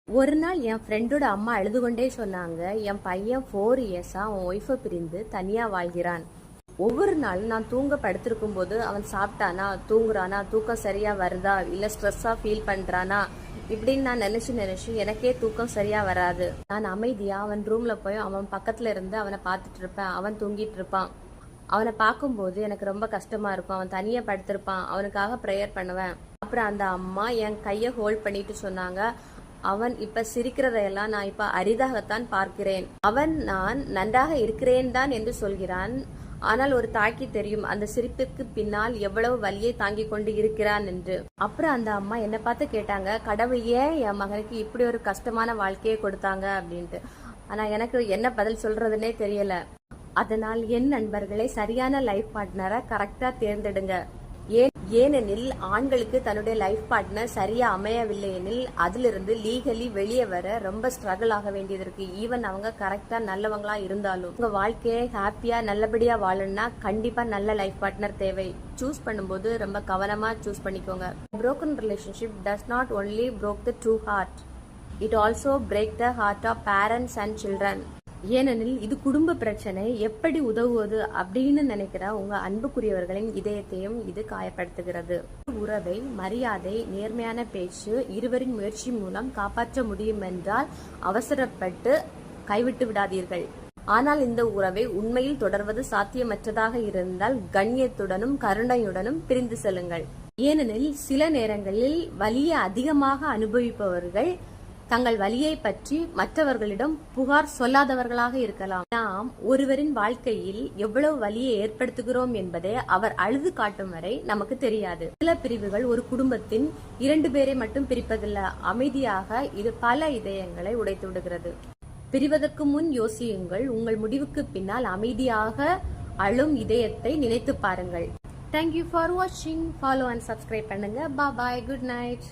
ஒரு நாள் என் ஃப்ரெண்டோட அம்மா அழுது கொண்டே சொன்னாங்க, என் பையன் 4 இயர்ஸா அவன் ஒய்ஃபை பிரிந்து தனியா வாழ்கிறான். ஒவ்வொரு நாளும் நான் தூங்க படுத்திருக்கும் போது அவன் சாப்பிட்டானா, தூங்குறானா, தூக்கம் சரியா வருதா, இல்ல ஸ்ட்ரெஸ்ஸா ஃபீல் பண்றானா இப்படின்னு நான் நினைச்சு எனக்கே தூக்கம் சரியா வராது. நான் அமைதியா அவன் ரூம்ல போய் அவன் பக்கத்துல இருந்து அவனை பார்த்துட்டு இருப்பேன். அவன் தூங்கிட்டு இருப்பான். அவனை பார்க்கும்போது எனக்கு ரொம்ப கஷ்டமா இருக்கும். அவன் தனியா படுத்திருப்பான். அவனுக்காக ப்ரேயர் பண்ணுவேன். அப்புறம் அந்த அம்மா என் கையை ஹோல்ட் பண்ணிட்டு சொன்னாங்க, அவன் இப்ப சிரிக்கிறதையெல்லாம் நான் இப்ப அரிதாகத்தான் பார்க்கிறேன். அவன் நான் நன்றாக இருக்கிறேன் தான் என்று சொல்கிறான். ஆனால் ஒரு தாய்க்கு தெரியும் அந்த சிரிப்புக்கு பின்னால் எவ்வளவு வலியை தாங்கி கொண்டு இருக்கிறான் என்று. அப்புறம் அந்த அம்மா என்னை பார்த்து கேட்டாங்க, கடவுள் ஏன் என் மகனுக்கு இப்படி ஒரு கஷ்டமான வாழ்க்கையை கொடுத்தாங்க அப்படின்ட்டு. ஆனா எனக்கு என்ன பதில் சொல்றதுன்னே தெரியல. அதனால் என் நண்பர்களை சரியான லைஃப் பார்ட்னரை கரெக்டா தேர்ந்தெடுங்க. ஏனெனில் ஆண்களுக்கு தன்னுடைய லைஃப் பார்ட்னர் சரியா அமையவில்லை எனில் அதிலிருந்து லீகலி வெளியே வர ரொம்ப ஸ்ட்ரகிள் ஆக வேண்டியது இருக்கு. ஈவன் அவங்க கரெக்டா நல்லவங்களா இருந்தாலும் உங்க வாழ்க்கையை ஹாப்பியா நல்லபடியா வாழணும்னா கண்டிப்பா நல்ல லைஃப் பார்ட்னர் தேவை. சூஸ் பண்ணும்போது ரொம்ப கவனமா சூஸ் பண்ணிக்கோங்க. broken relationship does not only broke the true heart, it also break the heart of parents and children. ஏனெனில் இது குடும்ப பிரச்சனை, எப்படி உதவுவது அப்படின்னு நினைக்கிற உங்க அன்புக்குரியவர்களின் இதயத்தையும் இது காயப்படுத்துகிறது. உறவை மரியாதை, நேர்மையான பேச்சு, இருவரின் முயற்சி மூலம் காப்பாற்ற முடியும் என்றால் அவசரப்பட்டு கைவிட்டு விடாதீர்கள். ஆனால் இந்த உறவை உண்மையில் தொடர்வது சாத்தியமற்றதாக இருந்தால் கண்ணியத்துடனும் கருணையுடனும் பிரிந்து செல்லுங்கள். ஏனெனில் சில நேரங்களில் வலியை அதிகமாக அனுபவிப்பவர்கள் தங்கள் வலியை பற்றி மற்றவர்களிடம் புகார் சொல்லாதவர்களாக இருக்கலாம். நாம் ஒருவரின் வாழ்க்கையில் எவ்வளவு வலியை ஏற்படுத்துகிறோம் என்பதை அவர் அழுது காட்டும் வரை நமக்கு தெரியாது. சில பிரிவுகள் ஒரு குடும்பத்தின் 2 பேரை மட்டும் பிரிப்பதில்லை, அமைதியாக இது பல இதயங்களை உடைத்து விடுகிறது. பிரிவதற்கு முன் யோசியுங்கள். உங்கள் முடிவுக்கு பின்னால் அமைதியாக அழும் இதயத்தை நினைத்து பாருங்கள். தேங்க்யூ ஃபார் வாட்சிங். ஃபாலோ அண்ட் சப்ஸ்கிரைப் பண்ணுங்க. பாய், குட் நைட்.